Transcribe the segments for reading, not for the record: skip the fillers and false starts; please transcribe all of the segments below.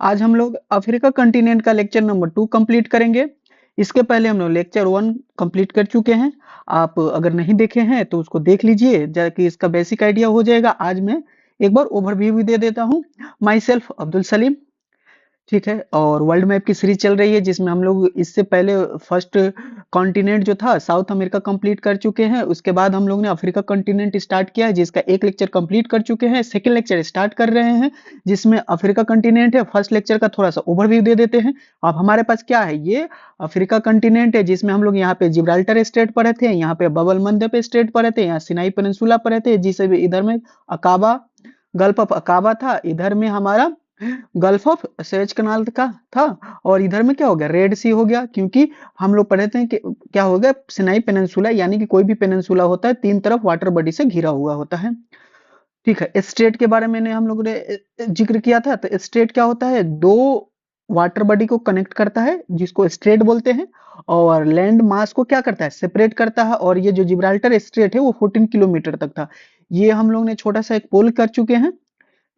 आज हम लोग अफ्रीका कंटिनेंट का लेक्चर नंबर 2 कंप्लीट करेंगे। इसके पहले हम लोग लेक्चर 1 कंप्लीट कर चुके हैं। आप अगर नहीं देखे हैं तो उसको देख लीजिए ताकि इसका बेसिक आइडिया हो जाएगा। आज मैं एक बार ओवरव्यू भी दे देता हूँ। माई सेल्फ अब्दुल सलीम, ठीक है। और वर्ल्ड मैप की सीरीज चल रही है जिसमें हम लोग इससे पहले फर्स्ट कॉन्टिनेंट जो था साउथ अमेरिका कंप्लीट कर चुके हैं। उसके बाद हम लोग ने अफ्रीका कॉन्टिनेंट स्टार्ट किया है जिसका एक लेक्चर कंप्लीट कर चुके हैं। सेकंड लेक्चर स्टार्ट कर रहे हैं जिसमें अफ्रीका कॉन्टिनेंट है। फर्स्ट लेक्चर का थोड़ा सा ओवरव्यू दे देते हैं। अब हमारे पास क्या है, ये अफ्रीका कॉन्टिनेंट है जिसमें हम लोग यहाँ पे जिब्राल्टर स्टेट पढ़े थे, यहाँ पे बबल मंदब स्टेट पढ़े थे, यहाँ सिनाई पेनिनसुला पढ़े थे, जिसे इधर में अकाबा गल्फ ऑफ अकाबा था, इधर में हमारा गल्फ ऑफ सुएज कनाल का था, और इधर में क्या हो गया, रेड सी हो गया। क्योंकि हम लोग पढ़े थे कि क्या हो गया, सिनाई पेनिनसुला यानी कि कोई भी पेनिनसुला होता है तीन तरफ वाटर बॉडी से घिरा हुआ होता है। ठीक है, स्टेट के बारे में हम लोगों ने जिक्र किया था। तो स्टेट क्या होता है, दो वाटर बॉडी को कनेक्ट करता है जिसको स्ट्रेट बोलते हैं, और लैंड मास को क्या करता है, सेपरेट करता है। और ये जो जिब्राल्टर स्ट्रेट है वो 14 किलोमीटर तक था। ये हम लोग ने छोटा सा एक पोल कर चुके हैं।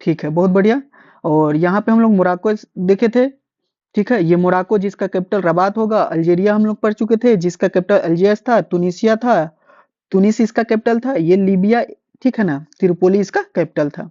ठीक है, बहुत बढ़िया। और यहाँ पे हम लोग मोरक्को देखे थे। ठीक है, ये मोरक्को जिसका कैपिटल रबात होगा। अल्जीरिया हम लोग पढ़ चुके थे जिसका कैपिटल अल्जियर्स था। तुनिसिया था, तुनिस इसका कैपिटल था। ये लीबिया, ठीक है ना, त्रिपोली इसका कैपिटल था।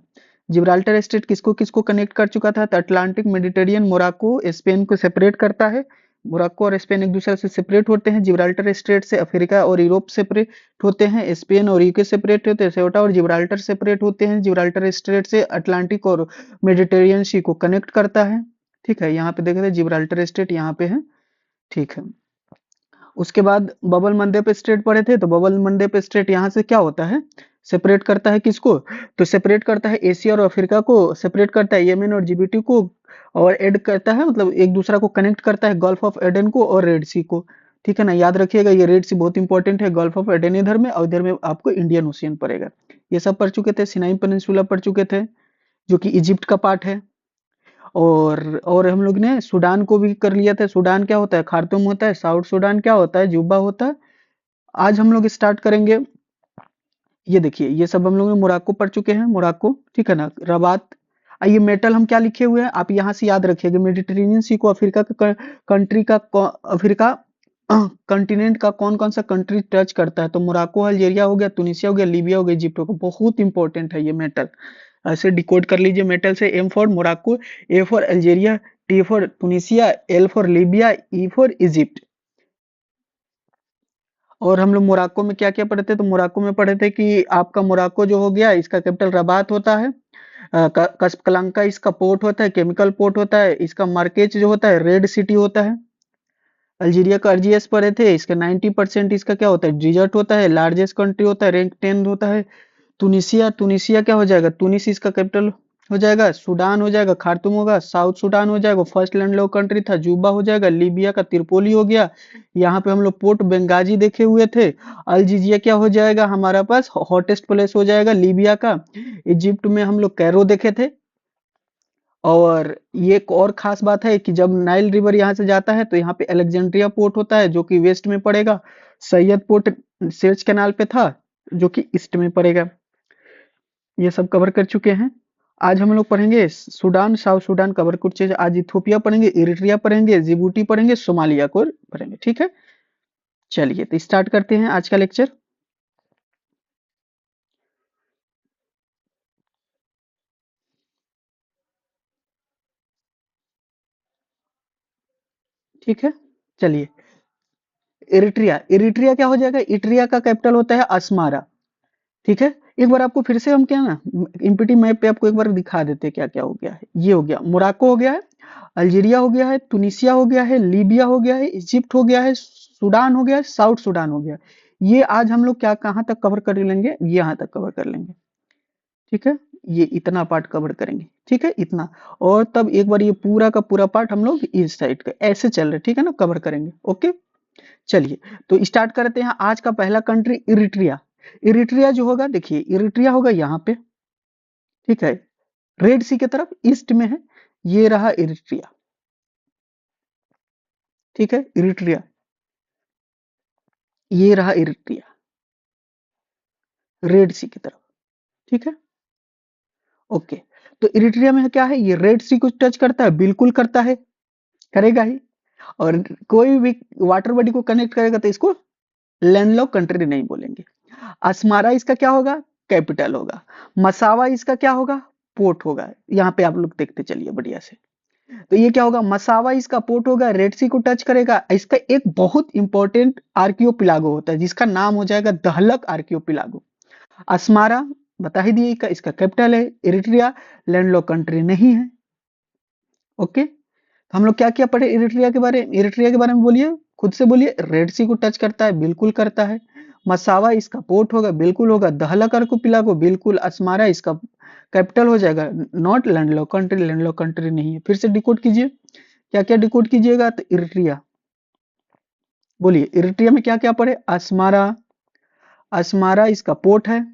जिब्राल्टर स्टेट किसको किसको कनेक्ट कर चुका था, तो अटलांटिक, मेडिटेरियन, मोरक्को स्पेन को सेपरेट करता है। मोरक्को और स्पेन एक दूसरे से सेपरेट होते हैं। जिब्राल्टर स्टेट से अफ्रीका और यूरोप सेपरेट होते हैं। स्पेन और यूके सेपरेट होते हैं। सेउटा और जिब्राल्टर सेपरेट होते हैं। जिब्राल्टर स्टेट से अटलांटिक और मेडिटेरियन सी को कनेक्ट करता है। ठीक है, यहाँ पे देखे थे जिब्राल्टर स्टेट यहाँ पे है। ठीक है, उसके बाद बबल मंडेप स्टेट पढ़े थे। तो बबल मंडेप स्टेट यहाँ से क्या होता है, सेपरेट करता है किसको, तो सेपरेट करता है एशिया और अफ्रीका को, सेपरेट करता है यमन और जिबूटी को, और ऐड करता है, मतलब एक दूसरा को कनेक्ट करता है गल्फ ऑफ एडन को और रेड सी को। ठीक है ना, याद रखिएगा ये रेड सी बहुत इंपॉर्टेंट है। गल्फ ऑफ एडन इधर में और इधर में आपको इंडियन ओशियन पड़ेगा। ये सब पढ़ चुके थे। सिनाई पेनिनसुला पढ़ चुके थे जो कि इजिप्ट का पार्ट है। और हम लोग ने सूडान को भी कर लिया था। सूडान क्या होता है, खार्तूम होता है। साउथ सूडान क्या होता है, जुब्बा होता है। आज हम लोग स्टार्ट करेंगे, ये देखिए ये सब हम लोग ने मोरक्को पढ़ चुके हैं। मोरक्को, ठीक है ना, रबात। ये मेटल हम क्या लिखे हुए हैं, आप यहाँ से याद रखिएगा। मेडिटेरेनियन सी को अफ्रीका का कंट्री का अफ्रीका कंटिनेंट का कौन कौन सा कंट्री टच करता है, तो मोरक्को, अल्जीरिया हो गया, तुनिसिया हो गया, लीबिया हो गया, इजिप्ट हो गया। बहुत इंपॉर्टेंट है ये मेटल, ऐसे डिकोड कर लीजिए मेटल से। M for Morocco, A for Algeria, T for Tunisia, L for Libya, E for Egypt. और हम लोग मोरक्को में क्या क्या पढ़े थे, तो मोरक्को में पढ़े थे कि आपका मोरक्को जो हो गया इसका कैपिटल रबात होता है। कस्पलंका इसका पोर्ट होता है, केमिकल पोर्ट होता है। इसका मार्केज जो होता है रेड सिटी होता है। अल्जीरिया का अर्जियस पढ़े थे, इसका 90% इसका क्या होता है, डिजर्ट होता है। लार्जेस्ट कंट्री होता है, रैंक 10 होता है। तुनिसिया, तुनिसिया क्या हो जाएगा, तुनिस इसका कैपिटल हो जाएगा। सूडान हो जाएगा, खार्तूम होगा। साउथ सूडान हो जाएगा, फर्स्ट लैंडलॉक कंट्री था, जूबा हो जाएगा। लीबिया का त्रिपोली हो गया। यहाँ पे हम लोग पोर्ट बेंगाजी देखे हुए थे। अल्जीजिया क्या हो जाएगा हमारा पास, हॉटेस्ट प्लेस हो जाएगा लीबिया का। इजिप्ट में हम लोग कैरो देखे थे। और ये एक और खास बात है कि जब नाइल रिवर यहाँ से जाता है तो यहाँ पे अलेक्जेंड्रिया पोर्ट होता है जो कि वेस्ट में पड़ेगा। सैयद पोर्ट सुएज कैनाल पे था जो कि ईस्ट में पड़ेगा। ये सब कवर कर चुके हैं। आज हम लोग पढ़ेंगे सूडान, साउथ सूडान कवर कुछ चीज। आज इथोपिया पढ़ेंगे, इरिट्रिया पढ़ेंगे, जिबूटी पढ़ेंगे, सोमालिया को पढ़ेंगे। ठीक है, चलिए तो स्टार्ट करते हैं आज का लेक्चर। ठीक है, चलिए। इरिट्रिया, इरिट्रिया क्या हो जाएगा, इट्रिया का कैपिटल होता है अस्मारा। ठीक है, एक बार आपको फिर से हम क्या ना इम्पिटी मैप पे आपको एक बार दिखा देते हैं क्या क्या हो गया है। ये हो गया मोरक्को हो गया है, अल्जीरिया हो गया है, तुनिसिया हो गया है, लीबिया हो गया है, इजिप्ट हो गया है, सूडान हो गया है, साउथ सूडान हो गया है। ये आज हम लोग क्या कहाँ तक कवर कर लेंगे, ये यहाँ तक कवर कर लेंगे। ठीक है, ये इतना पार्ट कवर करेंगे। ठीक है, इतना। और तब एक बार ये पूरा का पूरा पार्ट हम लोग इस साइड का ऐसे चल रहे, ठीक है ना, कवर करेंगे। ओके, चलिए तो स्टार्ट करते हैं। आज का पहला कंट्री इरिट्रिया। इरिट्रिया जो होगा, देखिए इरिट्रिया होगा यहाँ पे। ठीक है, रेड सी की तरफ ईस्ट में है। ये रहा इरिट्रिया। ठीक है, इरिट्रिया, ये रहा इरिट्रिया रेड सी की तरफ। ठीक है, ओके। तो इरिट्रिया में क्या है, ये रेड सी को टच करता है, बिल्कुल करता है, करेगा ही। और कोई भी वाटर बॉडी को कनेक्ट करेगा तो इसको लैंडलॉक कंट्री नहीं बोलेंगे। अस्मारा इसका क्या होगा, कैपिटल होगा। मसावा इसका क्या होगा, पोर्ट होगा। यहाँ पे आप लोग देखते चलिए बढ़िया से। तो ये क्या होगा, मसावा इसका पोर्ट होगा, रेड सी को टच करेगा। इसका एक बहुत इंपॉर्टेंट आर्कियोपिलागो होता है जिसका नाम हो जाएगा दहलक आर्कियोपिलागो। अस्मारा बता ही दिए, इसका कैपिटल है। इरिट्रिया लैंडलॉक कंट्री नहीं है। ओके, हम लोग क्या क्या पढ़े इरिट्रिया के बारे में, इरिट्रिया के बारे में बोलिए, खुद से बोलिए। रेड सी को टच करता है, बिल्कुल करता है। मसावा इसका पोर्ट होगा, बिल्कुल होगा। दहलक आर्कियोपिलागो बिल्कुल। अस्मारा इसका कैपिटल हो जाएगा, not landlock country, landlock country नहीं है। फिर से डिकोड कीजिए, क्या क्या डिकोड कीजिएगा। तो इरिट्रिया बोलिए, इरिट्रिया में क्या क्या पढ़े, अस्मारा, अस्मारा इसका पोर्ट है,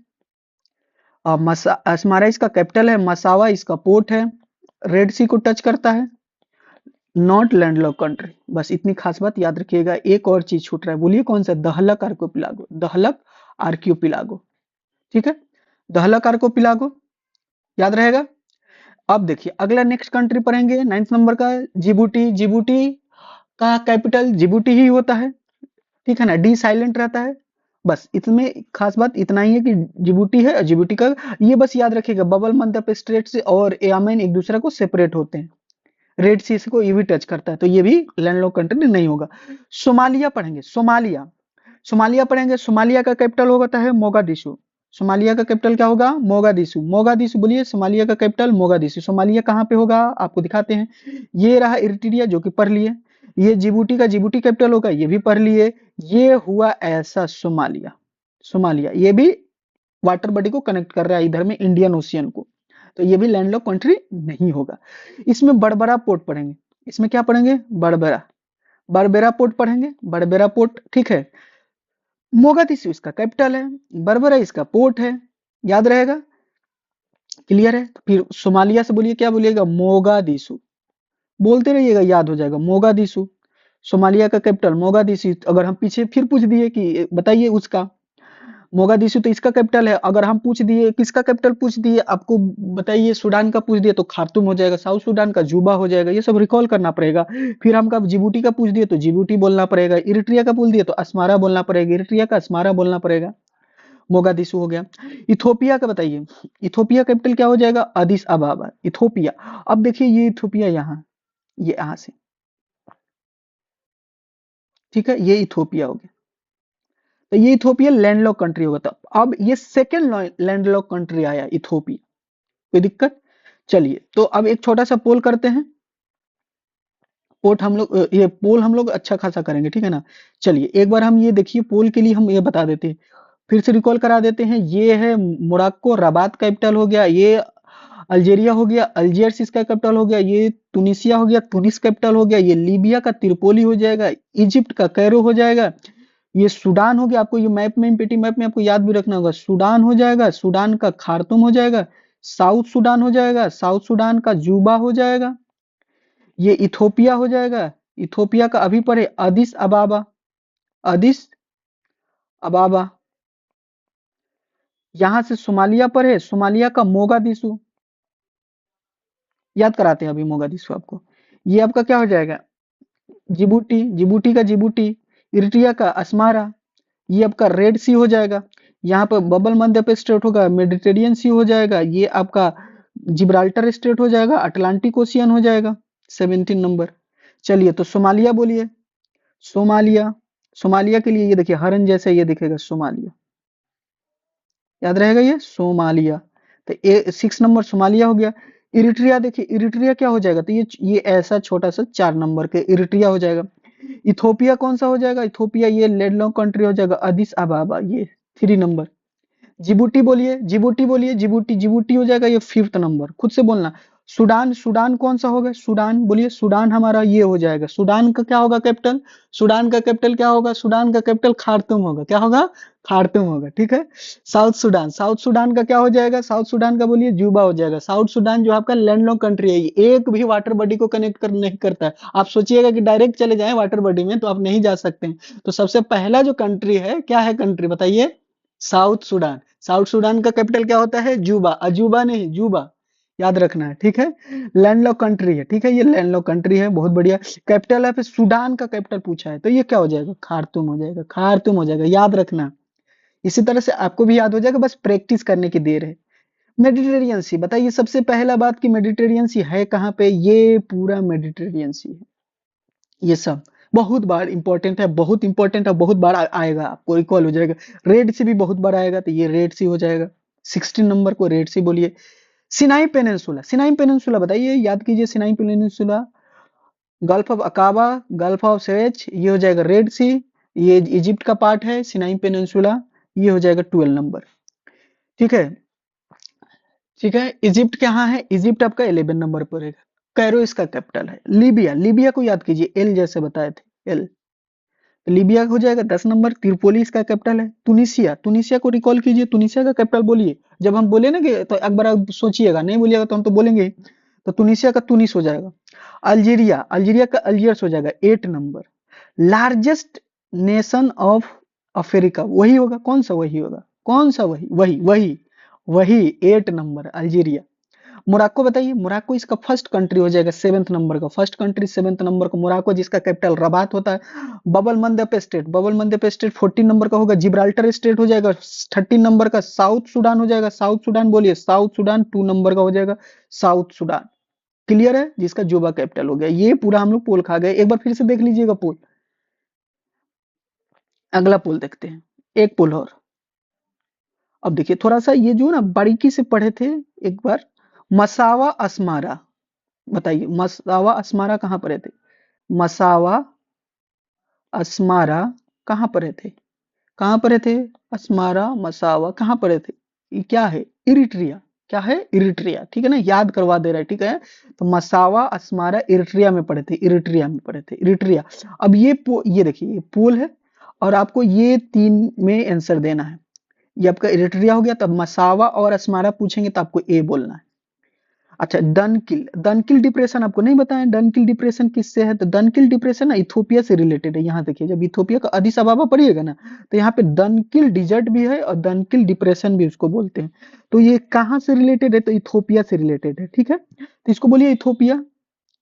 और अस्मारा इसका कैपिटल है, मसावा इसका पोर्ट है, रेड सी को टच करता है, नॉट लैंडलॉक कंट्री। बस इतनी खास बात याद रखिएगा। एक और चीज छूट रहा है, बोलिए कौन सा, दहलक आर्कियोपिलागो, दहलक आर्कियोपिलागो। ठीक है, दहलक आर्कियोपिलागो याद रहेगा। अब देखिए अगला नेक्स्ट कंट्री पढ़ेंगे 9th नंबर का, जिबूटी। जिबूटी का कैपिटल जिबूटी ही होता है, ठीक है ना, डी साइलेंट रहता है। बस इसमें खास बात इतना ही है कि जिबूटी है, और जिबूटी का ये बस याद रखिएगा, बबल मंदप स्ट्रेट से और एमेन एक दूसरे को सेपरेट होते हैं। रेड सी को ये भी टच करता है, तो ये भी लैंडलॉक कंट्री नहीं होगा। सोमालिया पढ़ेंगे, सोमालिया, सोमालिया पढ़ेंगे। सोमालिया का कैपिटल होता है मोगादिशु। सोमालिया का कैपिटल क्या होगा, मोगादिशु। मोगादिशु बोलिए, सोमालिया का कैपिटल मोगादिशु। सोमालिया कहाँ पे होगा, आपको दिखाते हैं। ये रहा इरिट्रिया जो कि पढ़ लिए। ये जिबूटी का जिबूटी कैपिटल होगा, ये भी पढ़ लिए। ये हुआ ऐसा सोमालिया। सोमालिया ये भी वाटर बॉडी को कनेक्ट कर रहा है इधर में इंडियन ओशियन को, तो ये भी लैंडलॉक कंट्री नहीं होगा। इसमें बड़बड़ा पोर्ट पढ़ेंगे। इसमें क्या पढ़ेंगे, बड़बड़ा, बड़बेरा पोर्ट पढ़ेंगे, बड़बेरा पोर्ट, ठीक है। मोगादिशु इसका कैपिटल है, बड़बड़ा इसका पोर्ट है, याद रहेगा, क्लियर है। तो फिर सोमालिया से बोलिए, क्या बोलिएगा, मोगादिशु, बोलते रहिएगा, याद हो जाएगा, मोगादिशु। सोमालिया का कैपिटल मोगादिशु। अगर हम पीछे फिर पूछ दिए कि बताइए उसका, मोगादिशु तो इसका कैपिटल है। अगर हम पूछ दिए किसका कैपिटल, पूछ दिए आपको, बताइए सूडान का पूछ दिए तो खार्तूम हो जाएगा, साउथ सूडान का जूबा हो जाएगा, ये सब रिकॉल करना पड़ेगा। फिर हम कब जिबूटी का पूछ दिए तो जिबूटी बोलना पड़ेगा, इरिट्रिया का पूछ दिए तो अस्मारा बोलना पड़ेगा, इरिट्रिया का अस्मारा बोलना पड़ेगा। मोगादिशु हो गया। इथोपिया का बताइए, इथोपिया कैपिटल क्या हो जाएगा, अदिस अबाबा, इथोपिया। अब देखिए ये इथोपिया यहाँ, ये यहाँ से, ठीक है, ये इथोपिया हो गया। तो ये इथोपिया लैंडलॉक कंट्री होगा। तो अब ये सेकेंड लैंडलॉक कंट्री आया इथोपिया, कोई दिक्कत। चलिए तो अब एक छोटा सा पोल करते हैं। पोल हम लोग ये पोल हम लोग अच्छा खासा करेंगे, ठीक है ना। चलिए एक बार हम ये देखिए, पोल के लिए हम ये बता देते हैं, फिर से रिकॉल करा देते हैं। ये है मोरक्को, रबात कैपिटल हो गया। ये अल्जीरिया हो गया, अल्जियर्स इसका कैपिटल हो गया। ये तुनिसिया हो गया, तुनिस कैपिटल हो गया। ये लीबिया का त्रिपोली हो जाएगा। इजिप्ट का कैरो हो जाएगा। ये सूडान हो गया। आपको ये मैप में, पेटी मैप में आपको याद भी रखना होगा, सूडान हो जाएगा, सूडान का खार्तूम हो जाएगा। साउथ सूडान हो जाएगा, साउथ सूडान का जूबा हो जाएगा। ये इथोपिया हो जाएगा, इथोपिया का अभी पढ़े अदिस अबाबा, अदिस अबाबा। यहां से सोमालिया पढ़े, सोमालिया का मोगादिशु, याद कराते हैं अभी मोगादिशु आपको। ये आपका क्या हो जाएगा, जिबूटी, जिबूटी का जिबूटी। इरिट्रिया का अस्मारा। ये आपका रेड सी हो जाएगा। यहाँ पर बबल मध्य पे स्टेट होगा, मेडिटेरियन सी हो जाएगा। ये आपका जिब्राल्टर स्टेट हो जाएगा, अटलांटिक ओशियन हो जाएगा। 17 नंबर। चलिए तो सोमालिया बोलिए, सोमालिया। सोमालिया के लिए ये देखिए हरन जैसे ये दिखेगा, सोमालिया, याद रहेगा ये सोमालिया। तो 6 नंबर सोमालिया हो गया। इरिट्रिया देखिए, इरिट्रिया क्या हो जाएगा, तो ये ऐसा छोटा सा 4 नंबर के इरिट्रिया हो जाएगा। इथोपिया कौन सा हो जाएगा, इथोपिया ये लैंडलॉक कंट्री हो जाएगा, अदिस अबाबा, ये 3 नंबर। जिबूटी बोलिए, जिबूटी बोलिए, जिबूटी, जिबूटी हो जाएगा ये 5th नंबर, खुद से बोलना। सूडान, सूडान कौन सा होगा, सूडान बोलिए, सूडान हमारा ये हो जाएगा। सूडान का क्या होगा कैपिटल, सूडान का कैपिटल क्या होगा, सूडान का कैपिटल खार्तूम होगा, क्या होगा, खार्तूम होगा, ठीक है। साउथ सूडान, साउथ सूडान का क्या हो जाएगा, साउथ सूडान का बोलिए जूबा हो जाएगा। साउथ सूडान जो आपका लैंडलॉक कंट्री है, ये एक भी वाटर बॉडी को कनेक्ट कर नहीं करता है। आप सोचिएगा कि डायरेक्ट चले जाएं वाटर बॉडी में, तो आप नहीं जा सकते हैं। तो सबसे पहला जो कंट्री है, क्या है कंट्री बताइए, साउथ सूडान। साउथ सूडान का कैपिटल क्या होता है, जूबा, अजूबा नहीं, जूबा। याद रखना है, ठीक है। लैंडलॉक कंट्री है, ठीक है, ये लैंडलॉक कंट्री है, बहुत बढ़िया। कैपिटल है, फिर सूडान का कैपिटल पूछा है, तो ये क्या हो जाएगा, खार्तूम हो जाएगा, खार्तूम हो जाएगा, याद रखना। इसी तरह से आपको भी याद हो जाएगा, बस प्रैक्टिस करने की देर है। मेडिटेरियन सी, बताइए सबसे पहला बात कि मेडिटेरियन सी है कहाँ पे, ये पूरा मेडिटेरियन सी है। ये सब बहुत बार इंपॉर्टेंट है, बहुत इंपॉर्टेंट है, बहुत बार आएगा, आपको रिकॉल हो जाएगा। रेड सी भी बहुत बार आएगा, तो ये रेड सी हो जाएगा। 16 नंबर को रेड सी बोलिए। सिनाई पेनिनसुला, सिनाई पेनिनसुला बताइए, याद कीजिए Sinai peninsula. Gulf of Aqaba, gulf of Suez, ये हो जाएगा रेड सी। ये इजिप्ट का पार्ट है सिनाई पेनिनसुला, ये हो जाएगा 12 नंबर। ठीक है, ठीक है। इजिप्ट कहाँ है, इजिप्ट आपका 11 नंबर पर है। कैरो इसका कैपिटल है। लीबिया, लीबिया को याद कीजिए, एल जैसे बताए थे, एल। तो लीबिया हो जाएगा 10 नंबर। त्रिपोली इसका कैपिटल है। तुनिसिया, तुनिसिया को रिकॉल कीजिए, तुनिसिया का कैपिटल बोलिए। जब हम बोले ना कि तो एक बार आप सोचिएगा, नहीं बोलिएगा तो हम तो बोलेंगे ही। तो तुनिसिया का तुनिस हो जाएगा। अल्जीरिया, अल्जीरिया का अल्जियर्स हो जाएगा 8 number. Largest nation of Africa, वही होगा, कौन सा वही होगा, कौन सा वही, वही वही वही 8 नंबर अल्जीरिया। मोरक्को बताइए, मोरक्को इसका फर्स्ट कंट्री हो जाएगा 7th नंबर का, फर्स्ट कंट्री 7th नंबर का मोरक्को, जिसका कैपिटल रबात होता है। Bab el Mandeb strait, Bab el Mandeb strait 14 number का होगा। जिब्राल्टर स्टेट हो जाएगा 13 नंबर का। साउथ सूडान हो जाएगा, साउथ सूडान बोलिए, साउथ सूडान 2 नंबर का हो जाएगा, साउथ सूडान। क्लियर है, जिसका जोबा कैपिटल हो गया। ये पूरा हम लोग पोल खा गए, एक बार फिर से देख लीजिएगा पोल। अगला पोल देखते हैं, एक पोल और। अब देखिए थोड़ा सा ये जो ना बारीकी से पढ़े थे एक बार। मसावा असमारा, बताइए मसावा असमारा कहाँ पर थे। मसावा असमारा कहाँ पर थे, कहाँ पर थे। असमारा मसावा कहाँ पर थे, ये क्या है, इरिट्रिया। क्या है, इरिट्रिया, ठीक है ना, याद करवा दे रहा है, ठीक है। तो मसावा असमारा इरिट्रिया में पढ़े थे, इरिट्रिया में पढ़े थे, इरिट्रिया। अब ये देखिए ये पोल है, और आपको ये 3 में आंसर देना है। ये आपका इरिट्रिया हो गया, तब मसावा और असमारा पूछेंगे तो आपको ए बोलना है। अच्छा, डनकिल, डनकिल डिप्रेशन आपको नहीं बताया, डनकिल डिप्रेशन किससे है, तो डनकिल डिप्रेशन ना इथोपिया से रिलेटेड है। यहाँ देखिए, जब इथोपिया का अदिस अबाबा पढ़िएगा ना, तो यहाँ पे डनकिल डिजर्ट भी है और डनकिल डिप्रेशन भी उसको बोलते हैं। तो ये कहाँ से रिलेटेड है, तो इथोपिया से रिलेटेड है, ठीक है। तो इसको बोलिए इथोपिया,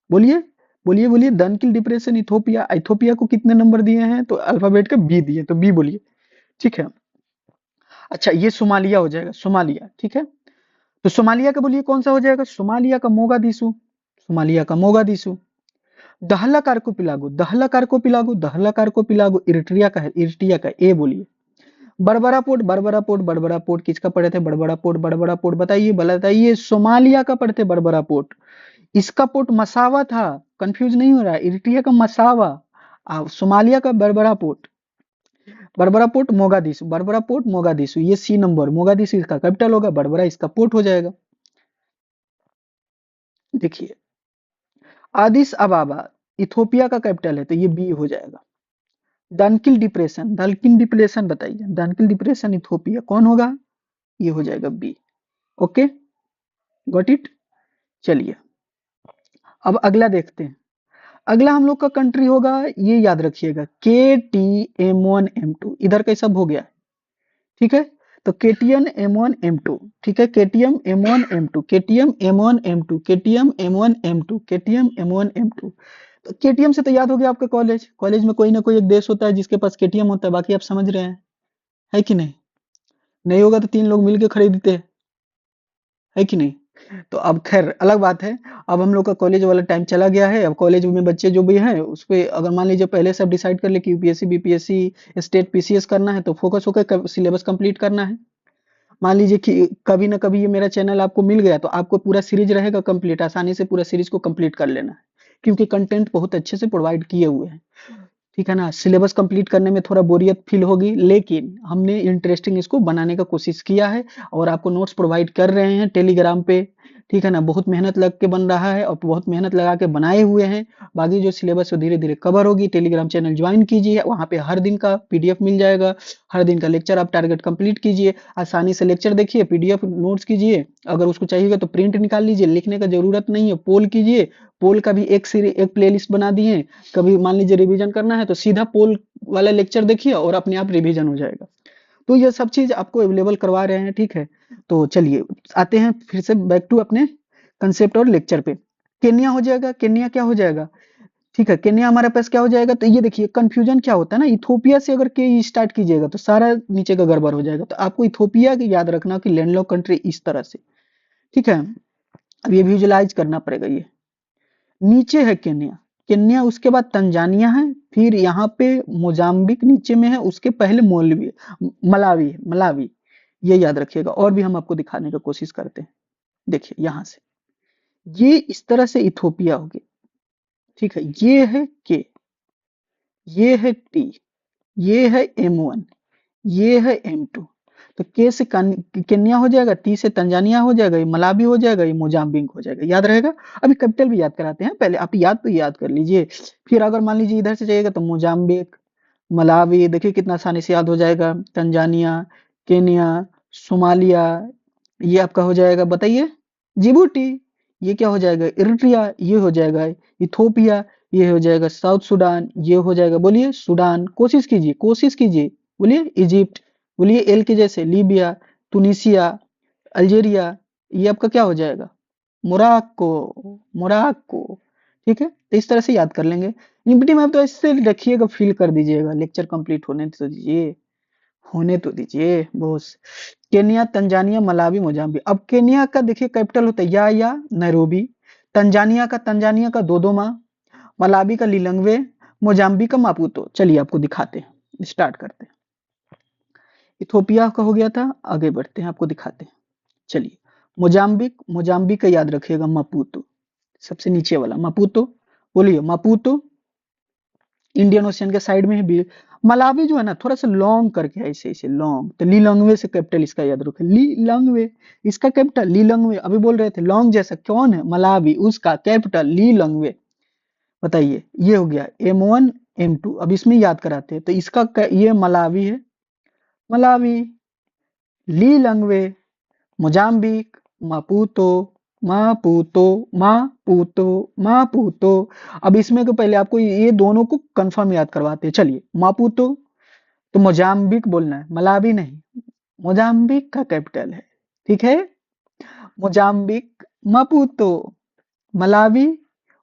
बोलिए, बोलिए बोलिए, डनकिल डिप्रेशन इथोपिया। इथोपिया को कितने नंबर दिए हैं, तो अल्फाबेट का बी दिए, तो बी बोलिए, ठीक है। अच्छा, ये सोमालिया हो जाएगा, सोमालिया, ठीक है। तो सोमालिया का बोलिए कौन सा हो जाएगा, सोमालिया का मोगादिशु, सोमालिया का मोगादिशु। दहला कार्कोपिलागो, दहला कार्कोपिलागो, दहला कार्कोपिलागो इरिट्रिया का है, इरिट्रिया का, ए बोलिए। बड़बड़ा port, Berbera port, Berbera port किसका पढ़े थे, बड़बड़ा पोर्ट, बड़बड़ा पोर्ट बताइए, बताइए, सोमालिया का पढ़ते बड़बड़ा पोर्ट। इसका पोर्ट मसावा था, कंफ्यूज नहीं हो रहा है, इरिट्रिया का मसावा, सोमालिया का Berbera port. Berbera port Mogadishu, Berbera port Mogadishu, ये सी नंबर, मोगादिशु इसका कैपिटल होगा, बड़बड़ा इसका पोर्ट हो जाएगा। देखिए, आदिस अबाबा इथोपिया का कैपिटल है, तो ये बी हो जाएगा। दानकिल डिप्रेशन, दानकिल डिप्रेशन बताइए, दानकिल डिप्रेशन इथोपिया कौन होगा, ये हो जाएगा बी। Okay, got it. चलिए, अब अगला देखते हैं। अगला हम लोग का कंट्री होगा, ये याद रखिएगा, KTM1M2, इधर कैसा हो गया, ठीक है। तो KTM M1M2, ठीक है, KTM M1M2, KTM M1M2, KTM M1M2, KTM M1M2। तो KTM से तो याद हो गया आपका कॉलेज, कॉलेज में कोई ना कोई एक देश होता है जिसके पास KTM होता है, बाकी आप समझ रहे हैं, है कि नहीं। नहीं होगा तो 3 लोग मिलके खरीदते हैं, है कि नहीं। तो अब खैर अलग बात है। अब हम लोग का कॉलेज वाला टाइम चला गया है। अब कॉलेज में बच्चे जो भी हैं उस पे अगर मान लीजिए पहले से आप डिसाइड कर ले कि यूपीएससी बीपीएससी स्टेट पीसीएस करना है, तो फोकस होकर सिलेबस कंप्लीट करना है। मान लीजिए कि कभी ना कभी ये मेरा चैनल आपको मिल गया, तो आपको पूरा सीरीज रहेगा कंप्लीट, आसानी से पूरा सीरीज को कंप्लीट कर लेना है, क्योंकि कंटेंट बहुत अच्छे से प्रोवाइड किए हुए हैं, ठीक है ना। सिलेबस कंप्लीट करने में थोड़ा बोरियत फील होगी, लेकिन हमने इंटरेस्टिंग इसको बनाने का कोशिश किया है, और आपको नोट्स प्रोवाइड कर रहे हैं टेलीग्राम पे, ठीक है ना। बहुत मेहनत लग के बन रहा है, और बहुत मेहनत लगा के बनाए हुए हैं। बाकी जो सिलेबस है धीरे धीरे कवर होगी। टेलीग्राम चैनल ज्वाइन कीजिए, वहाँ पे हर दिन का पीडीएफ मिल जाएगा, हर दिन का लेक्चर आप टारगेट कंप्लीट कीजिए, आसानी से लेक्चर देखिए, पीडीएफ नोट्स कीजिए, अगर उसको चाहिएगा तो प्रिंट निकाल लीजिए, लिखने का जरूरत नहीं है, पोल कीजिए, पोल का भी एक प्लेलिस्ट बना दिए। कभी मान लीजिए रिवीजन करना है तो सीधा पोल वाला लेक्चर देखिए और अपने आप रिवीजन हो जाएगा। तो ये सब चीज आपको अवेलेबल करवा रहे हैं, ठीक है। तो चलिए आते हैं फिर से बैक टू अपने कंसेप्ट और लेक्चर पे। केन्या हो जाएगा, केन्या क्या हो जाएगा, ठीक है, केन्या हमारे पास क्या हो जाएगा, तो ये देखिए कंफ्यूजन क्या होता है ना, इथोपिया से अगर के स्टार्ट कीजिएगा तो सारा नीचे का गड़बड़ हो जाएगा, तो आपको इथोपिया की याद रखना कि लैंडलॉक कंट्री इस तरह से, ठीक है। अब ये विजुलाइज करना पड़ेगा, ये नीचे है केन्या, केन्या उसके बाद तंजानिया है, फिर यहाँ पे मोजाम्बिक नीचे में है, उसके पहले मोलवी, मलावी, मलावी, ये याद रखिएगा। और भी हम आपको दिखाने की कोशिश करते हैं। देखिए यहाँ से ये इस तरह से इथोपिया हो गया, ठीक है, ये है के, ये है टी, ये है M1, ये है M2। तो के से केन्या हो जाएगा, टी से तंजानिया हो जाएगा, ये मलावी हो जाएगा, ये मोजाम्बिक हो जाएगा, याद रहेगा। अभी कैपिटल भी याद कराते हैं, पहले आप याद तो याद कर लीजिए, फिर अगर मान लीजिए इधर से जाइएगा तो मोजाम्बिक, मलावी, देखिए कितना आसानी से याद हो जाएगा, तंजानिया, केन्या, सोमालिया, ये आपका हो जाएगा, बताइए, जिबूटी, ये क्या हो जाएगा, इरिट्रिया, ये हो जाएगा इथोपिया, ये हो जाएगा साउथ सूडान, ये हो जाएगा, बोलिए सूडान, कोशिश कीजिए, बोलिए इजिप्ट, बोलिए एल के जैसे लीबिया, तुनिसिया, अल्जीरिया, ये आपका क्या हो जाएगा, मोराक्को, मोराक्को, ठीक है। तो इस तरह से याद कर लेंगे। लिबर्टी मैप तो ऐसे रखिएगा, फिल कर दीजिएगा, लेक्चर कंप्लीट होने तो दीजिए, होने तो दीजिए boss. Kenya, Tanzania, Malawi, Mozambique. अब केन्या का देखिए कैपिटल होता है या नैरोबी, तंजानिया का दोदोमा, मलावी का लिलंगवे, मोजाम्बिक का मापुतो। चलिए आपको दिखाते हैं, स्टार्ट करते हैं। इथोपिया का हो गया था, आगे बढ़ते हैं, आपको दिखाते हैं। चलिए, मोजाम्बिक का याद रखिएगा, मापुतो, सबसे नीचे वाला मापुतो, बोलिए मापुतो, इंडियन ओशियन के साइड में है मलावी जो है ना, थोड़ा सा लॉन्ग करके है, ऐसे ऐसे लॉन्ग, तो लीलंगवे से कैपिटल इसका याद रखो, लीलंगवे, इसका कैपिटल लीलंगवे, अभी बोल रहे थे लॉन्ग जैसा कौन है, मलावी, उसका कैपिटल लीलंगवे। बताइए, ये हो गया M1 M2। अब इसमें याद कराते हैं, तो इसका ये मलावी है, Malawi, लीलंगवे, Mozambique, Maputo, Maputo, Maputo, Maputo. अब इसमें तो पहले आपको ये दोनों को कंफर्म याद करवाते हैं। चलिए, मापुतो तो मोजाम्बिक बोलना है, मलावी नहीं, मोजाम्बिक का कैपिटल है, ठीक है, मोजाम्बिक, मापुतो, मलावी,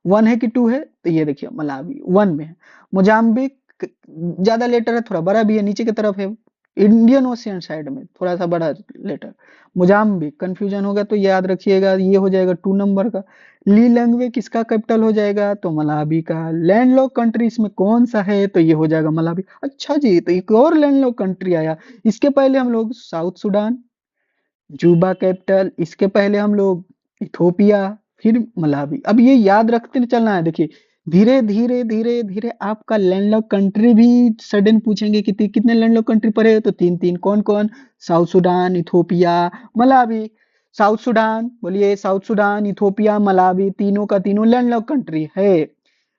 1 है कि 2 है, तो ये देखिए मलावी 1 में है, मोजाम्बिक ज्यादा लेटर है, थोड़ा बड़ा भी है, नीचे की तरफ है, इंडियन ओशियन साइड में थोड़ा सा बड़ा लेटर, मोजाम्बिक, कंफ्यूजन होगा तो याद रखिएगा, ये हो जाएगा 2 नंबर का। लीलंगवे किसका कैपिटल हो जाएगा, तो मलावी का। लैंडलॉक कंट्री इसमें कौन सा है, तो ये हो जाएगा मलावी। अच्छा जी, तो एक और लैंडलॉक कंट्री आया, इसके पहले हम लोग साउथ सूडान, जूबा कैपिटल, इसके पहले हम लोग इथोपिया, फिर मलावी। अब ये याद रखते चलना है, देखिए धीरे धीरे धीरे धीरे आपका लैंडलॉक कंट्री भी सडन पूछेंगे कि कितने लैंडलॉक कंट्री पड़े, तो 3 कौन कौन, south Sudan, Ethiopia, Malawi. South Sudan, बोलिए साउथ सूडान, इथोपिया, मलावी, तीनों का तीनों लैंडलॉक कंट्री है।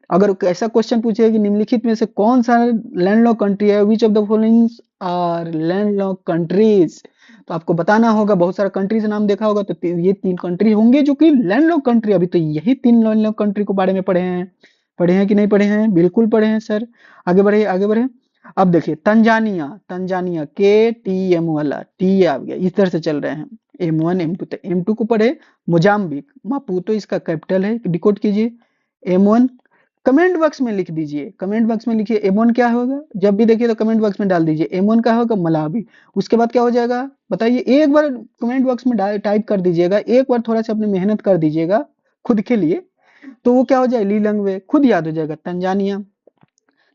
अगर ऐसा क्वेश्चन पूछे कि निम्नलिखित में से कौन सा लैंडलॉक कंट्री है, which of the following are landlock countries, तो आपको बताना होगा। बहुत सारा कंट्रीज नाम देखा होगा, तो ये 3 कंट्री होंगे जो कि लैंडलॉक कंट्री। अभी तो यही 3 लैंडलॉक कंट्री को बारे में पढ़े हैं कि नहीं पढ़े हैं, बिल्कुल पढ़े हैं सर। आगे बढ़े, आगे बढ़े। अब देखिए तंजानिया, तंजानिया KTM वाला टी आ गया, इस तरह से चल रहे हैं, M1 M2, तो M2 को पढ़े, मोजाम्बिक, मापुतो इसका कैपिटल है, डिकोड कीजिए, M1 कमेंट बॉक्स में लिख दीजिए, कमेंट बॉक्स में लिखिए M1 क्या होगा, जब भी देखिए तो कमेंट बॉक्स में डाल दीजिए M1 क्या होगा, मलावी। उसके बाद क्या हो जाएगा बताइए, एक बार कमेंट बॉक्स में टाइप कर दीजिएगा, एक बार थोड़ा सा अपनी मेहनत कर दीजिएगा खुद के लिए, तो वो क्या हो जाए, लीलंगवे, खुद याद हो जाएगा। तंजानिया,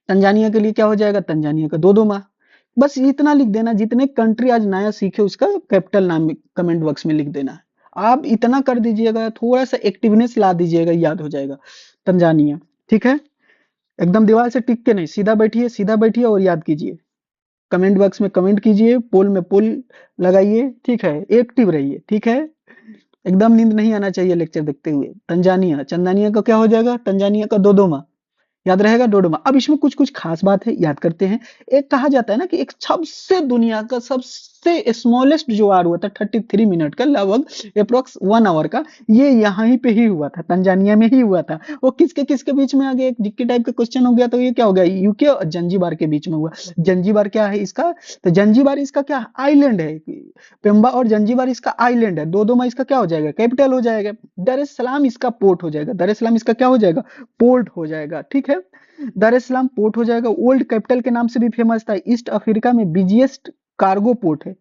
तंजानिया के लिए क्या हो जाएगा, तंजानिया का दोदोमा। बस इतना लिख देना, जितने कंट्री आज नया सीखे उसका कैपिटल नाम कमेंट बॉक्स में लिख देना है। आप इतना कर दीजिएगा, थोड़ा सा एक्टिवनेस ला दीजिएगा, याद हो जाएगा तंजानिया, ठीक है। एकदम दीवार से टिक के नहीं, सीधा बैठिए, सीधा बैठिए और याद कीजिए। कमेंट बॉक्स में कमेंट कीजिए, पोल में पोल लगाइए, ठीक है, एक्टिव रहिए, ठीक है। एकदम नींद नहीं आना चाहिए लेक्चर देखते हुए। तंजानिया, चंदानिया का क्या हो जाएगा, तंजानिया का दोदोमा, याद रहेगा डोडोमा। अब इसमें कुछ कुछ खास बात है, याद करते हैं। एक कहा जाता है ना कि एक सबसे दुनिया का सबसे सबसे स्मॉलेस्ट जो वार हुआ था 33 मिनट का, लगभग अप्रोक्स 1 आवर का, ये यहाँ ही पे ही हुआ था, तंजानिया में ही हुआ था। वो किसके किसके बीच में आ गया, एक जीके टाइप का क्वेश्चन हो गया, तो ये क्या हो गया, यूके और जंजीबार के बीच में हुआ। जंजीबार क्या है इसका, तो जंजीबार इसका क्या आइलैंड है, पेम्बा और जंजीबार इसका आइलैंड है, दोदोमा इसका क्या हो जाएगा, कैपिटल हो जाएगा। दर एस सलाम इसका पोर्ट हो जाएगा, दर एस सलाम इसका क्या हो जाएगा, पोर्ट हो जाएगा, ठीक है। दर एस सलाम पोर्ट हो जाएगा, ओल्ड कैपिटल के नाम से भी फेमस था, ईस्ट अफ्रीका में बिजिएस्ट कार्गो पोर्ट है।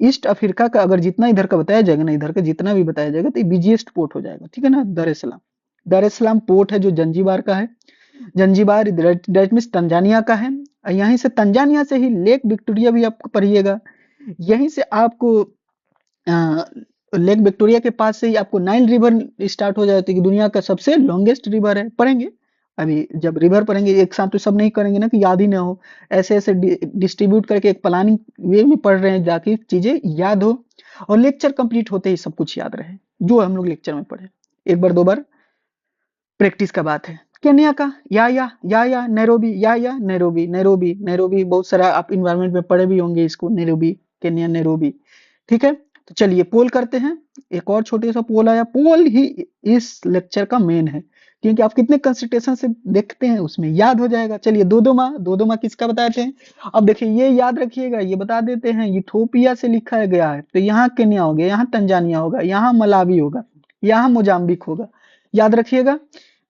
ईस्ट अफ्रीका का अगर जितना इधर का बताया जाएगा ना, इधर का जितना भी बताया जाएगा, तो बिजिएस्ट पोर्ट हो जाएगा, ठीक है ना, दर एस सलाम। दर एस सलाम पोर्ट है जो जंजीबार का है। जंजीबार दैट मीन्स तंजानिया का है। यहीं से तंजानिया से ही लेक विक्टोरिया भी आपको पढ़िएगा। यहीं से आपको लेक विक्टोरिया के पास से ही आपको नाइल रिवर स्टार्ट हो जाती है, कि दुनिया का सबसे लॉन्गेस्ट रिवर है, पढ़ेंगे। अभी जब रिवर पढ़ेंगे एक साथ तो सब नहीं करेंगे ना, कि याद ही ना हो, ऐसे ऐसे डिस्ट्रीब्यूट करके एक प्लानिंग वे में पढ़ रहे हैं, जाके चीजें याद हो और लेक्चर कंप्लीट होते ही सब कुछ याद रहे, जो हम लोग लेक्चर में पढ़े। एक बार दो बार प्रैक्टिस का बात है। केन्या का या नैरोबी, या नैरोबी, नैरोबी, नैरोबी, बहुत सारा आप इन्वायरमेंट में पढ़े भी होंगे इसको, नैरोबी, केन्या, नैरोबी, ठीक है। तो चलिए पोल करते हैं। एक और छोटे सा पोल आया, पोल ही इस लेक्चर का मेन है, क्योंकि आप कितने कंसंट्रेशन से देखते हैं उसमें याद हो जाएगा। चलिए दोदोमा किसका बताते हैं। अब देखिए ये याद रखिएगा, ये बता देते हैं, इथोपिया से लिखा गया है, तो यहाँ केन्या हो गया, यहाँ तंजानिया होगा, यहाँ मलावी होगा, यहाँ मोजाम्बिक होगा, याद रखिएगा,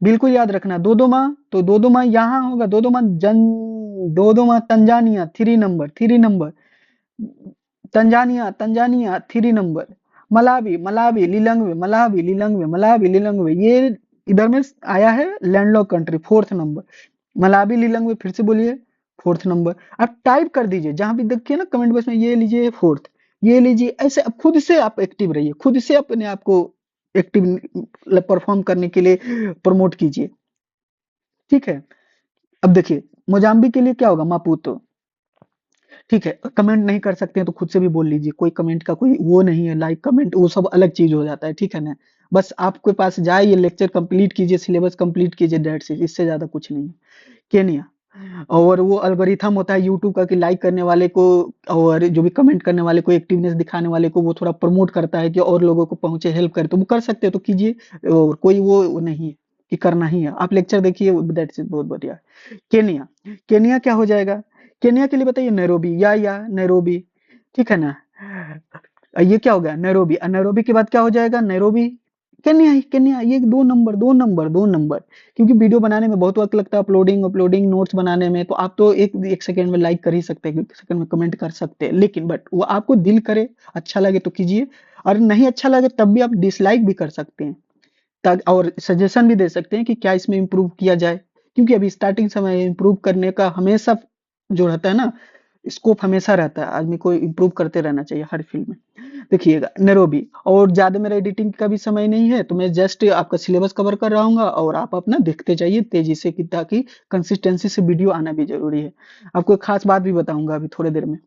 बिल्कुल याद रखना। दोदोमा, तो दोदोमा यहाँ होगा, Dodoma Tanzania 3 number, 3 number, Tanzania 3 number, Malawi Lilongwe, ये इधर में आया है landlocked country, 4th number. Malawi Lilongwe, फिर से बोलिए, 4th नंबर। आप टाइप कर दीजिए, जहां भी देखिए ना कमेंट बॉक्स में, ये लीजिए 4th, ये लीजिए, ऐसे अब खुद से आप एक्टिव रहिए, खुद से अपने आप को एक्टिव परफॉर्म करने के लिए प्रमोट कीजिए, ठीक है। अब देखिए मोजाम्बिक के लिए क्या होगा, मापुतो, ठीक है। कमेंट नहीं कर सकते हैं तो खुद से भी बोल लीजिए, कोई कमेंट का कोई वो नहीं है, लाइक कमेंट वो सब अलग चीज हो जाता है, ठीक है ना। बस आपके पास जाए, ये लेक्चर कंप्लीट कीजिए, सिलेबस कंप्लीट कीजिए, दैट्स इट, इससे ज्यादा कुछ नहीं है। केनिया, और वो एल्गोरिथम होता है यूट्यूब का, कि लाइक करने वाले को और जो भी कमेंट करने वाले को, एक्टिवनेस दिखाने वाले को, वो थोड़ा प्रमोट करता है कि और लोगों को पहुंचे, हेल्प करे, तो वो कर सकते हैं तो कीजिए, और कोई वो नहीं है कि करना ही है। आप लेक्चर देखिए, दैट्स इट, बहुत बढ़िया। केनिया, केनिया क्या हो जाएगा, केनिया के लिए बताइए, नैरोबी, या नैरोबी, ठीक है ना। ये क्या हो गया, नैरोबी, नैरोबी के बाद क्या हो जाएगा, नैरोबी, केन्या, ये 2 नंबर, 2 नंबर, 2 नंबर, क्योंकि वीडियो बनाने में बहुत वक्त लगता है, अपलोडिंग अपलोडिंग नोट्स बनाने में, तो आप तो एक सेकंड में लाइक कर ही सकते हैं, एक सेकंड में कमेंट कर सकते हैं, लेकिन बट वो आपको दिल करे, अच्छा लगे तो कीजिए, और नहीं अच्छा लगे तब भी आप डिसलाइक भी कर सकते हैं, और सजेशन भी दे सकते हैं कि क्या इसमें इम्प्रूव किया जाए, क्योंकि अभी स्टार्टिंग समय इम्प्रूव करने का हमेशा जो रहता है ना, स्कोप हमेशा रहता है, आदमी को इम्प्रूव करते रहना चाहिए हर फील्ड में। देखिएगा नैरोबी, और ज्यादा मेरा एडिटिंग का भी समय नहीं है, तो मैं जस्ट आपका सिलेबस कवर कर रहा हूँ, और आप अपना देखते जाइए तेजी से, ताकि कंसिस्टेंसी से वीडियो आना भी जरूरी है। आपको एक खास बात भी बताऊंगा अभी थोड़ी देर में,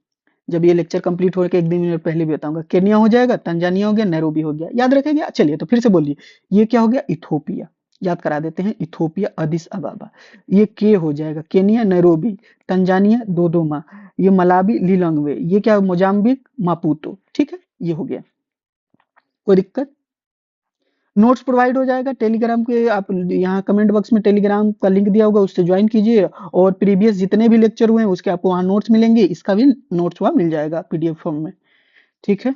जब ये लेक्चर कंप्लीट होकर 1 दिन पहले भी बताऊंगा। केनिया हो जाएगा, तंजानिया हो गया, नैरोबी हो गया, याद रखेंगे। चलिए तो फिर से बोलिए, ये क्या हो गया, इथोपिया, याद करा देते हैं, इथोपिया, अदिस अबाबा, ये के हो जाएगा, केनिया, नैरोबी, तंजानिया, दोदोमा, ये मलावी, लिलंगवे, ये क्या, मोजाम्बिक, मापुतो, ठीक है, ये हो गया। कोई दिक्कत, नोट्स प्रोवाइड हो जाएगा टेलीग्राम के, आप यहाँ कमेंट बॉक्स में टेलीग्राम का लिंक दिया होगा, उससे ज्वाइन कीजिए, और प्रीवियस जितने भी लेक्चर हुए हैं उसके आपको वहाँ नोट्स मिलेंगे, इसका भी नोट्स वहाँ मिल जाएगा पीडीएफ फॉर्म में, ठीक है।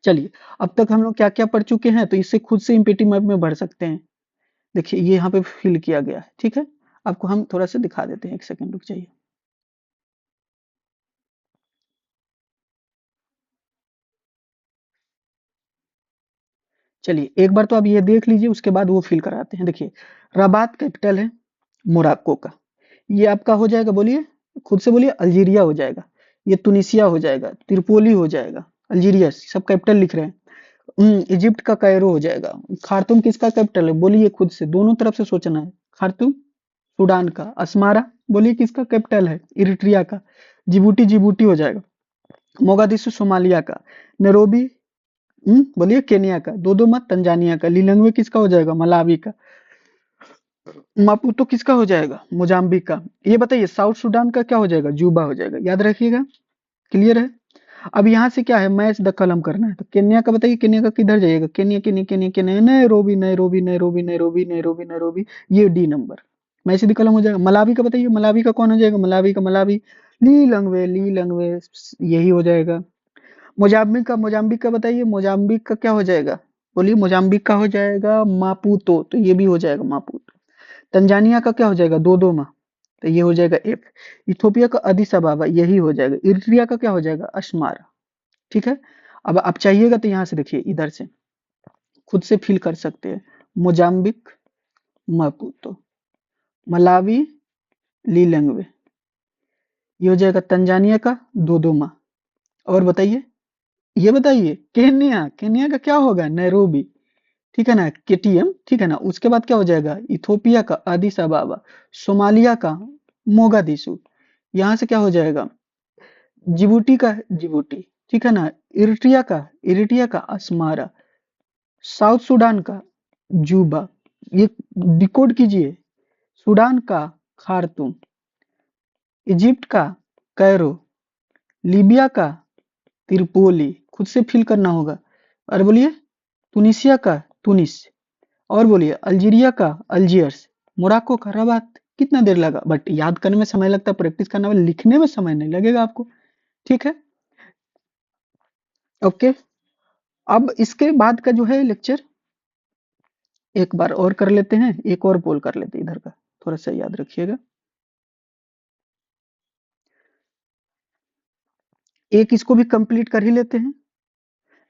चलिए, अब तक हम लोग क्या क्या पढ़ चुके हैं, तो इससे खुद से इम्पीटी मैप में भर सकते हैं। देखिए ये यहाँ पे फिल किया गया है, ठीक है। आपको हम थोड़ा सा दिखा देते हैं, एक सेकंड रुक जाइए। चलिए एक बार तो आप ये देख लीजिए, उसके बाद वो फिल कराते हैं। देखिए रबात कैपिटल है मोरक्को का, ये आपका हो जाएगा, बोलिए खुद से बोलिए, अल्जीरिया हो जाएगा, ये तुनिसिया हो जाएगा, त्रिपोली हो जाएगा, अल्जीरिया, सब कैपिटल लिख रहे हैं। इजिप्ट का कायरो हो जाएगा। खार्तूम किसका कैपिटल है, बोलिए खुद से, दोनों तरफ से सोचना है। खार्तूम सूडान का। अस्मारा बोलिए किसका कैपिटल है, इरिट्रिया का। जिबूटी जिबूटी हो जाएगा। मोगादिशु सोमालिया का। नैरोबी बोलिए केनिया का। दोदोमा तंजानिया का। लिलंगवे किसका हो जाएगा, मलावी का। मापुतो किसका हो जाएगा, मोजाम्बिक का। ये बताइए साउथ सुडान का क्या हो जाएगा, जूबा हो जाएगा, याद रखिएगा, क्लियर है। अब यहाँ से क्या है, मैच द कलम करना है। तो केन्या का बताइए, केन्या का किधर जाइएगा, Kenya Kenya Kenya Kenya, Nairobi Nairobi Nairobi Nairobi Nairobi Nairobi, ये डी नंबर, मैच द कलम हो जाएगा। मलावी का बताइए, मलावी का कौन हो जाएगा, मलावी का मलावी, ली लंगवे, यही हो जाएगा। मोजाम्बिक का, मोजाम्बिक का बताइए, मोजाम्बिक का क्या हो जाएगा, बोलिए, मोजाम्बिक का हो जाएगा मापुतो, तो ये भी हो जाएगा मापुतो। तंजानिया का क्या हो जाएगा, दोदोमा, तो ये हो जाएगा एफ। इथोपिया का अदिस अबाबा, यही हो जाएगा। इरिट्रिया का क्या हो जाएगा, अस्मारा। ठीक है। अब आप चाहिएगा तो यहाँ से देखिए, इधर से खुद से फिल कर सकते हैं। मोजाम्बिक मापुतो, मलावी लीलंगवे, ये हो जाएगा तंजानिया का दोदोमा। और बताइए, ये बताइए केन्या, केन्या का क्या होगा, नैरोबी, ठीक है ना, केटीएम, ठीक है ना। उसके बाद क्या हो जाएगा, इथोपिया का अदिस अबाबा, सोमालिया का मोगादिशु, यहाँ से क्या हो जाएगा, जिबूटी का जिबूटी, ठीक है ना, इरिट्रिया का अस्मारा, साउथ सूडान का जूबा, ये डिकोड कीजिए, सूडान का खार्तूम, इजिप्ट का कैरो, लीबिया का त्रिपोली, खुद से फिल करना होगा। और बोलिए, तुनिसिया का तुनिस, और बोलिए अल्जीरिया का अल्जियर्स, मोरक्को का रबात। कितना देर लगा, बट याद करने में समय लगता है, प्रैक्टिस करना में, लिखने में समय नहीं लगेगा आपको। ठीक है, ओके। अब इसके बाद का जो है लेक्चर एक बार और कर लेते हैं, एक और पोल कर लेते हैं इधर का, थोड़ा सा याद रखिएगा। एक इसको भी कंप्लीट कर ही लेते हैं।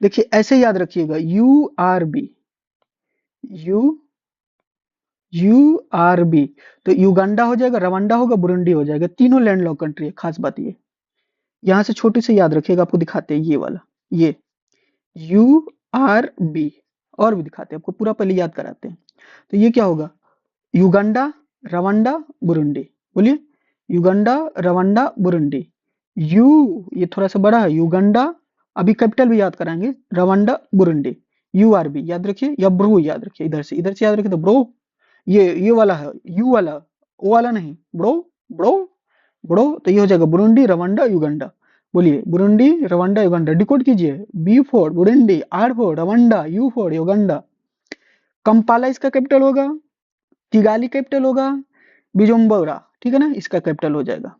देखिए ऐसे याद रखिएगा, URB, URB, तो युगांडा हो जाएगा, रवांडा होगा, बुरुंडी हो जाएगा, तीनों लैंडलॉक कंट्री है। खास बात ये, यहाँ से छोटी से याद रखिएगा, आपको दिखाते हैं ये वाला, ये URB, और भी दिखाते हैं आपको, पूरा पहले याद कराते हैं। तो ये क्या होगा, युगांडा, रवांडा, बुरुंडी, बोलिए, युगांडा, रवांडा, बुरुंडी। यू, ये थोड़ा सा बड़ा है, युगांडा, अभी कैपिटल भी याद कराएंगे, रवांडा, बुरुंडी। URB याद रखिए, या ब्रो याद रखिए, इधर से याद रखिए, तो ब्रो, ये वाला है, यू वाला, ओ वाला नहीं, ब्रो, ब्रो, ब्रो, तो ये हो जाएगा बुरुंडी, रवांडा, युगांडा। बोलिए, बुरुंडी, रवांडा, युगांडा, डिकोड कीजिए, B for Burundi, R for Rwanda, U for Uganda. Kampala इसका कैपिटल होगा, किगाली कैपिटल होगा, बिजोम्बोरा, ठीक है ना, इसका कैपिटल हो जाएगा।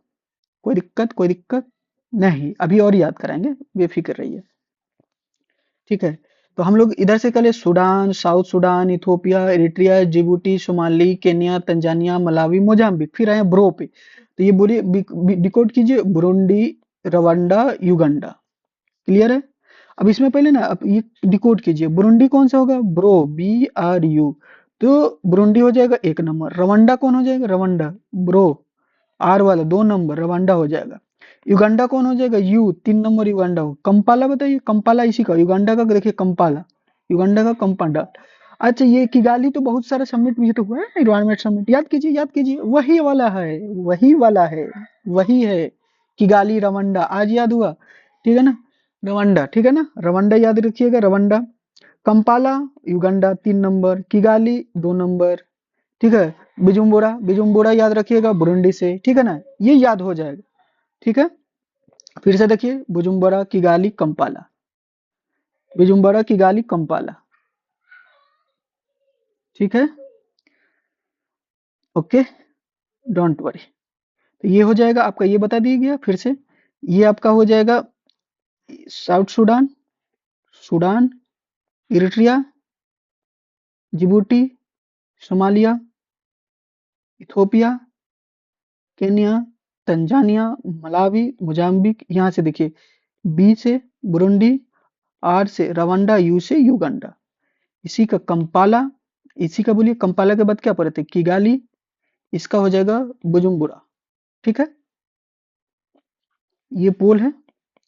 कोई दिक्कत नहीं, अभी और याद कराएंगे, बेफिक्र रहिए। ठीक है, तो हम लोग इधर से करें, Sudan, south Sudan, Ethiopia, Eritrea, Djibouti, Somali, Kenya, Tanzania, Malawi, Mozambique, फिर आए ब्रो पे। तो ये बोलिए, डिकोड कीजिए, बुरुंडी, रवांडा, युगांडा। क्लियर है। अब इसमें पहले ना, अब ये डिकोड कीजिए, बुरुंडी कौन सा होगा, ब्रो, BRU, तो बुरुंडी हो जाएगा 1 नंबर। रवांडा कौन हो जाएगा, रवांडा, ब्रो, R वाला 2 नंबर, रवांडा हो जाएगा। युगांडा कौन हो जाएगा, U, 3 नंबर युगांडा हो। कंपाला बताइए, कंपाला इसी का, युगांडा का देखिए, कंपाला, युगांडा का कंपाला। अच्छा, ये किगाली तो बहुत सारा समिट भी तो हुआ है, एनवायरमेंट समिट, याद कीजिए, वही वाला है, वही वाला है, वही है, किगाली, रवांडा, आज याद हुआ, ठीक है ना, रवांडा, ठीक है ना, रवांडा याद रखिएगा, Rwanda. Kampala, Uganda 3 number, Kigali 2 number, ठीक है। बिजुम्बोरा याद रखिएगा, बुरुंडी से, ठीक है ना, ये याद हो जाएगा। ठीक है, फिर से देखिए, बुजुम्बरा, किगाली, कंपाला, बिजुम्बरा, किगाली, कंपाला, ठीक है, ओके, डोंट वरी। तो ये हो जाएगा आपका, ये बता दिया गया फिर से। ये आपका हो जाएगा south Sudan, Sudan, Eritrea, Djibouti, Somalia, Ethiopia, Kenya, Tanzania, Malawi, Mozambique, यहाँ से देखिए, B से बुरुंडी, R से रवांडा, U से युगांडा, इसी का कंपाला, इसी का बोलिए, कंपाला के बाद क्या पढ़े थे, किगाली, इसका हो जाएगा बुजुम्बुरा। ठीक है, ये पोल है,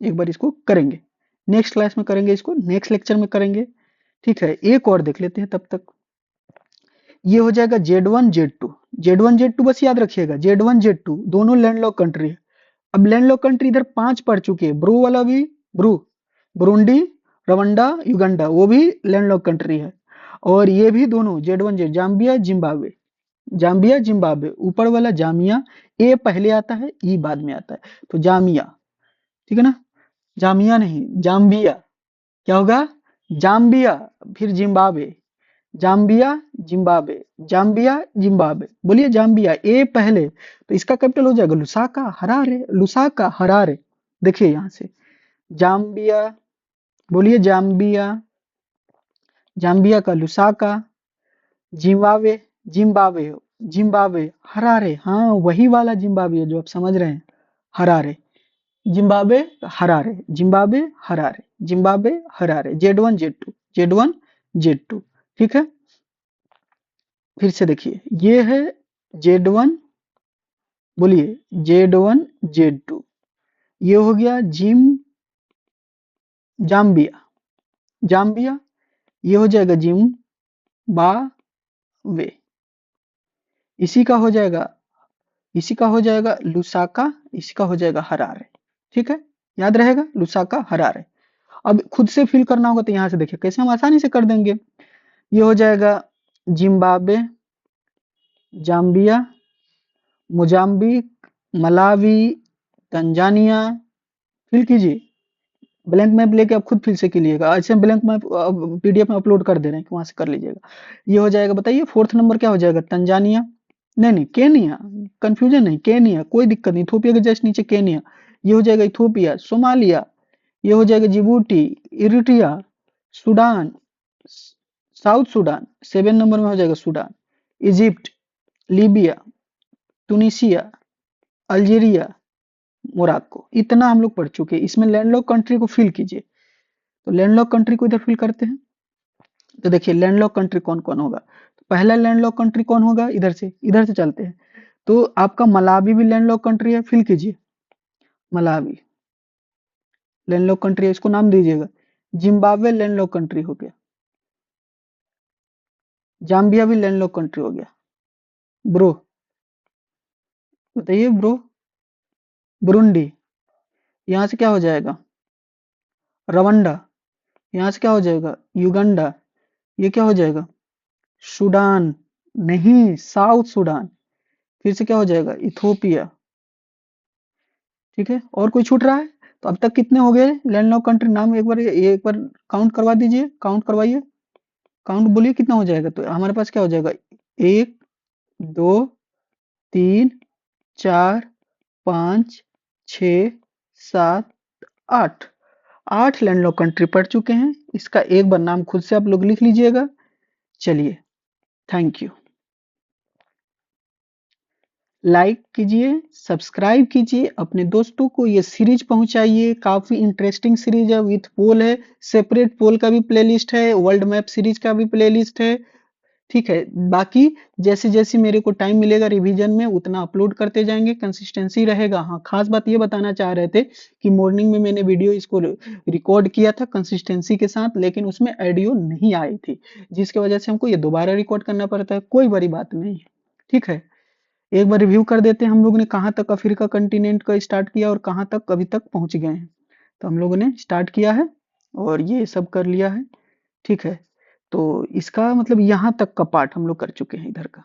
एक बार इसको करेंगे, नेक्स्ट क्लास में करेंगे, इसको नेक्स्ट लेक्चर में करेंगे। ठीक है, एक और देख लेते हैं तब तक। ये हो जाएगा Z1 Z2, Z1 Z2 बस याद रखिएगा, Z1 Z2 दोनों लैंडलॉक कंट्री है। अब लैंडलॉक कंट्री इधर 5 पढ़ चुके हैं, ब्रू वाला भी, बुरुंडी, रवांडा, युगांडा, वो भी लैंडलॉक कंट्री है। और ये भी दोनों Z1 Z, Zambia, Zimbabwe, Zambia, Zimbabwe, ऊपर वाला जामिया, ए पहले आता है, ई बाद में आता है, तो जामिया, ठीक है ना, जामिया नहीं, जाम्बिया। क्या होगा? जाम्बिया। फिर Zimbabwe, Zambia, Zimbabwe, Zambia, Zimbabwe. बोलिए जाम्बिया, ए पहले, तो इसका कैपिटल हो जाएगा लुसाका, हरारे, लुसाका, हरारे। देखिए यहां से, जाम्बिया, बोलिए जाम्बिया, जाम्बिया का Lusaka, Zimbabwe, Zimbabwe, Zimbabwe, Harare, हाँ वही वाला जिम्बाब्वे जो आप समझ रहे हैं, Harare, Zimbabwe, Harare, Zimbabwe, Harare, Zimbabwe, Harare, Z1 Z2, Z1 Z2। ठीक है, फिर से देखिए, ये है Z1, बोलिए Z1 Z2, ये हो गया जाम्बिया, जाम्बिया, ये हो जाएगा जिम्बाब्वे, इसी का हो जाएगा, इसी का हो जाएगा लुसाका, इसी का हो जाएगा हरारे। ठीक है, याद रहेगा, लुसाका, हरारे। अब खुद से फिल करना होगा, तो यहां से देखिए कैसे हम आसानी से कर देंगे। ये हो जाएगा Zimbabwe, Zambia, Mozambique, Malawi, Tanzania. Fill कीजिए, ब्लैंक मैप लेके आप खुद फिर से कीजिएगा, ऐसे ब्लैंक मैप पीडीएफ में अपलोड कर दे रहे हैं, वहां से कर लीजिएगा। ये हो जाएगा, बताइए फोर्थ नंबर क्या हो जाएगा? तंजानिया, नहीं नहीं केनिया, कंफ्यूजन नहीं, केनिया, कोई दिक्कत नहीं, इथोपिया के जस्ट नीचे केनिया। ये हो जाएगा इथोपिया, सोमालिया, ये हो जाएगा Djibouti, Eritrea, Sudan, south Sudan, 7 number में हो जाएगा Sudan, Egypt, Libya, Tunisia, Algeria, Morocco. इतना हम लोग पढ़ चुके हैं। इसमें लैंडलॉक कंट्री को फिल कीजिए, तो लैंडलॉक कंट्री को इधर फिल करते हैं। तो देखिए लैंडलॉक कंट्री कौन कौन होगा, तो पहला लैंडलॉक कंट्री कौन होगा? इधर से चलते हैं, तो आपका मलावी भी लैंडलॉक कंट्री है, फिल कीजिए, मलावी लैंडलॉक कंट्री है, इसको नाम दीजिएगा। जिम्बाब्वे लैंडलॉक कंट्री हो गया, जाम्बिया भी लैंडलॉक कंट्री हो गया। ब्रो, बताइए ब्रो, बुरुंडी, यहाँ से क्या हो जाएगा? रवंडा, यहाँ से क्या हो जाएगा? युगांडा, ये क्या हो जाएगा? सूडान, नहीं साउथ सूडान, फिर से क्या हो जाएगा? इथोपिया। ठीक है, और कोई छूट रहा है? तो अब तक कितने हो गए लैंडलॉक कंट्री नाम? एक बार काउंट करवा दीजिए, काउंट करवाइए, काउंट बोलिए कितना हो जाएगा। तो हमारे पास क्या हो जाएगा? 1 2 3 4 5 6 7 8, 8 लैंडलॉक कंट्री पढ़ चुके हैं। इसका एक बार नाम खुद से आप लोग लिख लीजिएगा। चलिए, थैंक यू। लाइक कीजिए, सब्सक्राइब कीजिए, अपने दोस्तों को ये सीरीज पहुंचाइए। काफी इंटरेस्टिंग सीरीज है, विथ पोल है, सेपरेट पोल का भी प्लेलिस्ट है, वर्ल्ड मैप सीरीज का भी प्लेलिस्ट है। ठीक है, बाकी जैसे जैसे मेरे को टाइम मिलेगा रिवीजन में उतना अपलोड करते जाएंगे, कंसिस्टेंसी रहेगा। हाँ, खास बात ये बताना चाह रहे थे कि मॉर्निंग में मैंने वीडियो इसको रिकॉर्ड किया था कंसिस्टेंसी के साथ, लेकिन उसमें ऑडियो नहीं आई थी, जिसकी वजह से हमको ये दोबारा रिकॉर्ड करना पड़ता है। कोई बड़ी बात नहीं है, ठीक है। एक बार रिव्यू कर देते हैं, हम लोगों ने कहाँ तक अफ्रीका कंटिनेंट का स्टार्ट किया और कहाँ तक अभी तक पहुंच गए हैं। तो हम लोगों ने स्टार्ट किया है और ये सब कर लिया है, ठीक है। तो इसका मतलब यहाँ तक का पार्ट हम लोग कर चुके हैं, इधर का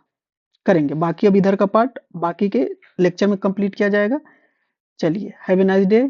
करेंगे, बाकी अब इधर का पार्ट बाकी के लेक्चर में कंप्लीट किया जाएगा। चलिए, हैव ए नाइस डे।